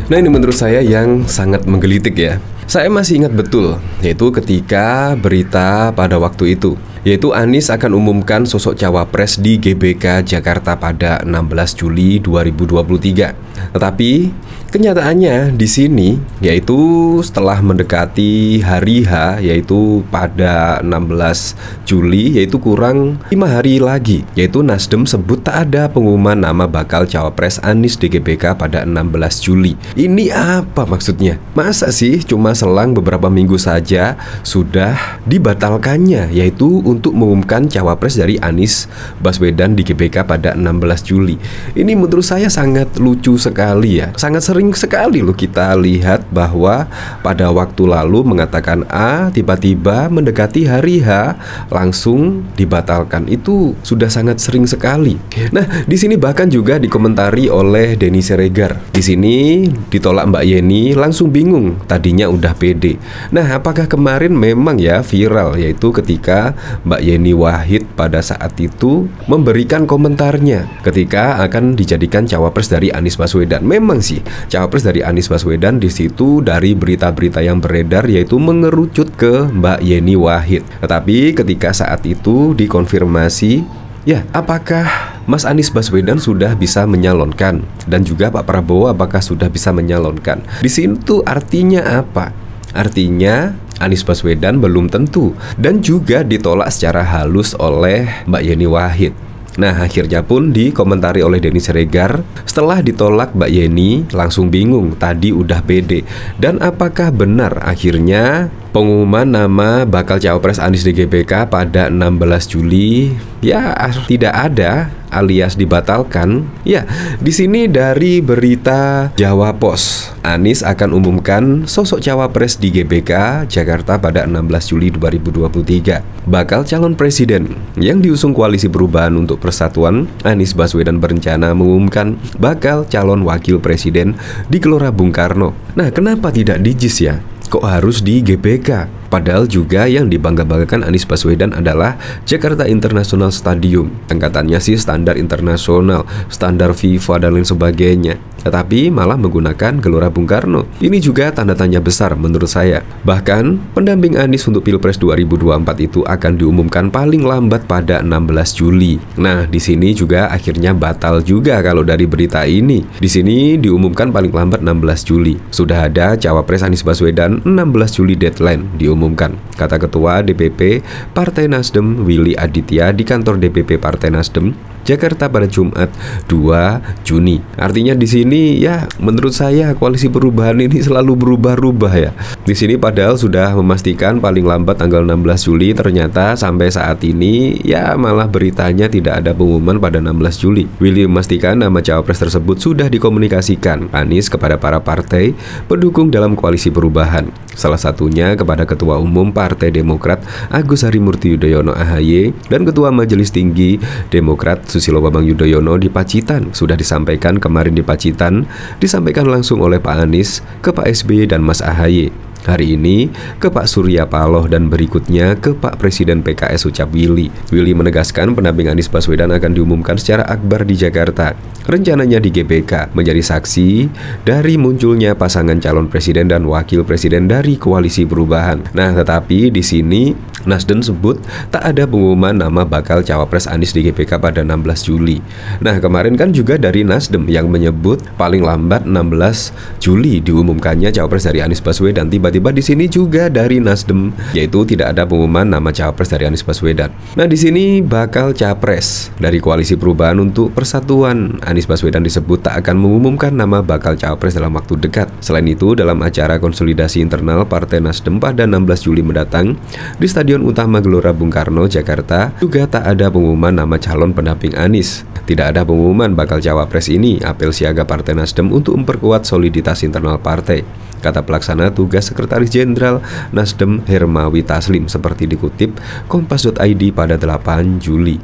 Nah, ini menurut saya yang sangat menggelitik ya. Saya masih ingat betul, yaitu ketika berita pada waktu itu, yaitu Anies akan umumkan sosok cawapres di GBK Jakarta pada 16 Juli 2023. Tetapi kenyataannya di sini, yaitu setelah mendekati hari H, yaitu pada 16 Juli, yaitu kurang 5 hari lagi, yaitu Nasdem sebut tak ada pengumuman nama bakal cawapres Anies di GBK pada 16 Juli. Ini apa maksudnya? Masa sih cuma selang beberapa minggu saja sudah dibatalkannya, yaitu untuk mengumumkan cawapres dari Anies Baswedan di GBK pada 16 Juli. Ini menurut saya sangat lucu sekali ya. Sangat sering sekali loh kita lihat bahwa pada waktu lalu mengatakan A, tiba-tiba mendekati hari H langsung dibatalkan. Itu sudah sangat sering sekali. Nah, di sini bahkan juga dikomentari oleh Denny Siregar. Di sini ditolak Mbak Yeni, langsung bingung. Tadinya udah pede. Nah, apakah kemarin memang ya viral, yaitu ketika Mbak Yeni Wahid pada saat itu memberikan komentarnya ketika akan dijadikan cawapres dari Anies Baswedan. Memang sih cawapres dari Anies Baswedan di situ dari berita-berita yang beredar yaitu mengerucut ke Mbak Yeni Wahid. Tetapi ketika saat itu dikonfirmasi, ya, apakah Mas Anies Baswedan sudah bisa menyalonkan dan juga Pak Prabowo apakah sudah bisa menyalonkan? Di sini tuh artinya apa? Artinya Anies Baswedan belum tentu dan juga ditolak secara halus oleh Mbak Yeni Wahid. Nah, akhirnya pun dikomentari oleh Denny Siregar, setelah ditolak Mbak Yeni langsung bingung, tadi udah pede. Dan apakah benar akhirnya pengumuman nama bakal cawapres Anies di GBK pada 16 Juli ya tidak ada alias dibatalkan? Ya, di sini dari berita Jawa Pos, Anies akan umumkan sosok cawapres di GBK Jakarta pada 16 Juli 2023. Bakal calon presiden yang diusung Koalisi Perubahan untuk Persatuan, Anies Baswedan berencana mengumumkan bakal calon wakil presiden di Gelora Bung Karno. Nah, kenapa tidak di JIS ya? Kok harus di GBK? Padahal juga yang dibangga-banggakan Anies Baswedan adalah Jakarta International Stadium. Angkatannya sih standar internasional, standar FIFA dan lain sebagainya. Tetapi malah menggunakan Gelora Bung Karno. Ini juga tanda tanya besar menurut saya. Bahkan pendamping Anies untuk Pilpres 2024 itu akan diumumkan paling lambat pada 16 Juli. Nah, di sini juga akhirnya batal juga kalau dari berita ini. Di sini diumumkan paling lambat 16 Juli. Sudah ada cawapres Anies Baswedan 16 Juli deadline diumumkan, kata Ketua DPP Partai Nasdem Willy Aditya di kantor DPP Partai Nasdem Jakarta pada Jumat 2 Juni. Artinya di sini ya menurut saya Koalisi Perubahan ini selalu berubah-ubah ya. Di sini padahal sudah memastikan paling lambat tanggal 16 Juli, ternyata sampai saat ini ya malah beritanya tidak ada pengumuman pada 16 Juli. Willy memastikan nama cawapres tersebut sudah dikomunikasikan Anies kepada para partai pendukung dalam Koalisi Perubahan. Salah satunya kepada Ketua Umum Partai Demokrat Agus Harimurti Yudhoyono AHY dan Ketua Majelis Tinggi Demokrat Susilo Bambang Yudhoyono di Pacitan. Sudah disampaikan kemarin di Pacitan, disampaikan langsung oleh Pak Anies ke Pak SBY dan Mas AHY. Hari ini ke Pak Surya Paloh dan berikutnya ke Pak Presiden PKS ucap Willy. Willy menegaskan pendamping Anies Baswedan akan diumumkan secara akbar di Jakarta. Rencananya di GBK menjadi saksi dari munculnya pasangan calon presiden dan wakil presiden dari Koalisi Perubahan. Nah, tetapi di sini Nasdem sebut tak ada pengumuman nama bakal cawapres Anies di GBK pada 16 Juli. Nah, kemarin kan juga dari Nasdem yang menyebut paling lambat 16 Juli diumumkannya cawapres dari Anies Baswedan. Tiba-tiba di sini juga dari Nasdem, yaitu tidak ada pengumuman nama cawapres dari Anies Baswedan. Nah, di sini bakal capres dari Koalisi Perubahan untuk Persatuan Anies Baswedan disebut tak akan mengumumkan nama bakal cawapres dalam waktu dekat. Selain itu, dalam acara konsolidasi internal Partai Nasdem pada 16 Juli mendatang di Stadion Utama Gelora Bung Karno, Jakarta, juga tak ada pengumuman nama calon pendamping Anies. Tidak ada pengumuman bakal cawapres ini, apel siaga Partai Nasdem untuk memperkuat soliditas internal partai, kata pelaksana tugas Sekretaris Jenderal Nasdem Hermawi Taslim, seperti dikutip Kompas.id pada 8 Juli.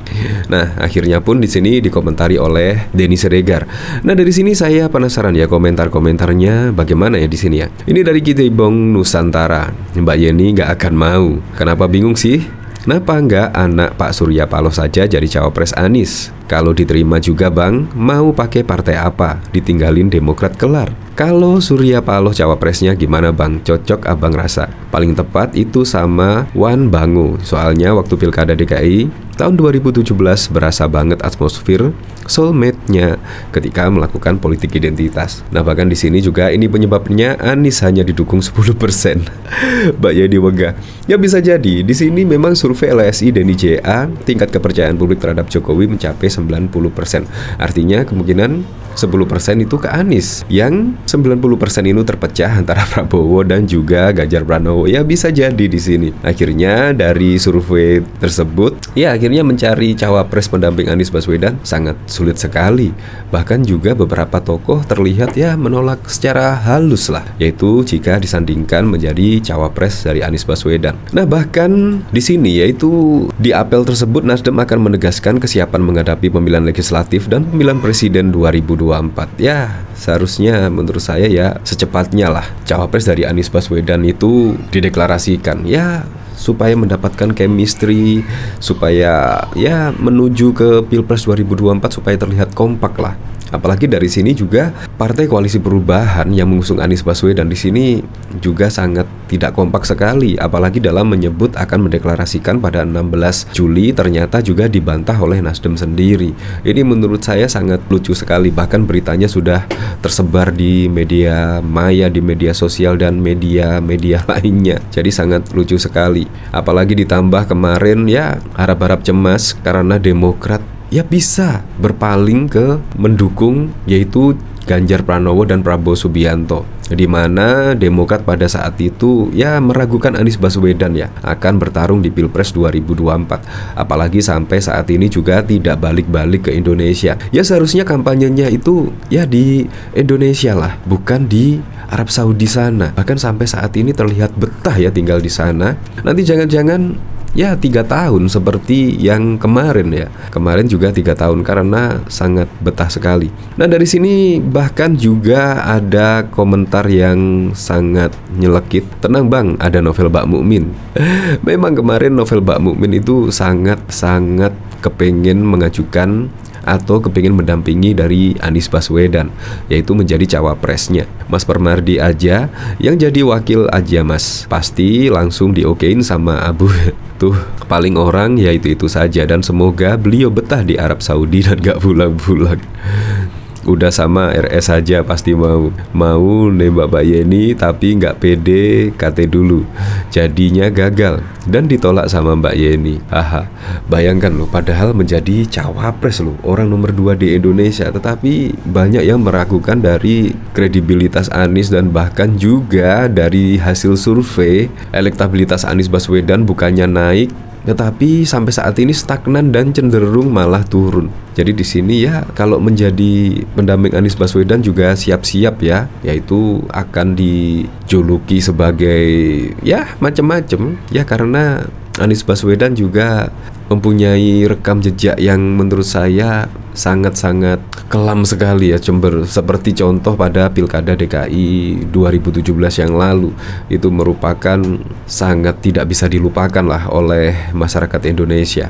Nah, akhirnya pun di sini dikomentari oleh Denny Siregar. Nah, dari sini saya penasaran ya komentar-komentarnya bagaimana ya di sini ya. Ini dari Kitebong Nusantara. Mbak Yeni nggak akan mau. Kenapa bingung sih? Kenapa enggak anak Pak Surya Paloh saja jadi cawapres Anies? Kalau diterima juga bang, mau pakai partai apa? Ditinggalin Demokrat kelar. Kalau Surya Paloh cawapresnya gimana bang? Cocok abang rasa? Paling tepat itu sama Wan Bangu. Soalnya waktu Pilkada DKI tahun 2017 berasa banget atmosfer soulmate-nya ketika melakukan politik identitas. Nah bahkan di sini juga ini penyebabnya Anies hanya didukung 10%. Mbak Yeni Wegah. Ya bisa jadi di sini memang survei LSI dan IJA tingkat kepercayaan publik terhadap Jokowi mencapai 90%. Artinya kemungkinan 10% itu ke Anies. Yang 90% itu terpecah antara Prabowo dan juga Ganjar Pranowo. Ya bisa jadi di sini. Akhirnya dari survei tersebut, ya akhirnya mencari cawapres pendamping Anies Baswedan sangat sulit sekali. Bahkan juga beberapa tokoh terlihat ya menolak secara halus lah, yaitu jika disandingkan menjadi cawapres dari Anies Baswedan. Nah bahkan di sini yaitu di apel tersebut Nasdem akan menegaskan kesiapan menghadapi pemilihan legislatif dan pemilihan presiden 2024. Ya seharusnya menurut saya ya secepatnya lah cawapres dari Anies Baswedan itu dideklarasikan ya, supaya mendapatkan chemistry, supaya ya menuju ke Pilpres 2024 supaya terlihat kompak lah. Apalagi dari sini juga Partai Koalisi Perubahan yang mengusung Anies Baswedan di sini juga sangat tidak kompak sekali. Apalagi dalam menyebut akan mendeklarasikan pada 16 Juli ternyata juga dibantah oleh Nasdem sendiri. Ini menurut saya sangat lucu sekali. Bahkan beritanya sudah tersebar di media maya, di media sosial dan media-media lainnya. Jadi sangat lucu sekali. Apalagi ditambah kemarin ya harap-harap cemas karena Demokrat ya bisa berpaling ke mendukung yaitu Ganjar Pranowo dan Prabowo Subianto, di mana Demokrat pada saat itu ya meragukan Anies Baswedan ya akan bertarung di Pilpres 2024. Apalagi sampai saat ini juga tidak balik-balik ke Indonesia. Ya seharusnya kampanyenya itu ya di Indonesia lah, bukan di Arab Saudi sana. Bahkan sampai saat ini terlihat betah ya tinggal di sana. Nanti jangan-jangan ya 3 tahun seperti yang kemarin ya. Kemarin juga 3 tahun karena sangat betah sekali. Nah dari sini bahkan juga ada komentar yang sangat nyelekit. Tenang bang, ada novel Mbak Mukmin. Memang kemarin novel Mbak Mukmin itu sangat kepengen mengajukan atau kepingin mendampingi dari Anies Baswedan, yaitu menjadi cawapresnya. Mas Permardi aja yang jadi wakil aja mas, pasti langsung diokein sama Abu. Tuh paling orang ya itu saja. Dan semoga beliau betah di Arab Saudi dan gak pulang-pulang. Udah sama RS saja pasti mau nembak Mbak Yeni tapi nggak pede KT dulu, jadinya gagal dan ditolak sama Mbak Yeni. Haha, bayangkan loh, padahal menjadi cawapres loh, orang nomor 2 di Indonesia, tetapi banyak yang meragukan dari kredibilitas Anies dan bahkan juga dari hasil survei elektabilitas Anies Baswedan bukannya naik, tetapi sampai saat ini stagnan dan cenderung malah turun. Jadi di sini ya kalau menjadi pendamping Anies Baswedan juga siap-siap ya, yaitu akan dijuluki sebagai ya macam-macam ya, karena Anies Baswedan juga mempunyai rekam jejak yang menurut saya sangat-sangat kelam sekali ya, seperti contoh pada Pilkada DKI 2017 yang lalu. Itu merupakan sangat tidak bisa dilupakan lah oleh masyarakat Indonesia.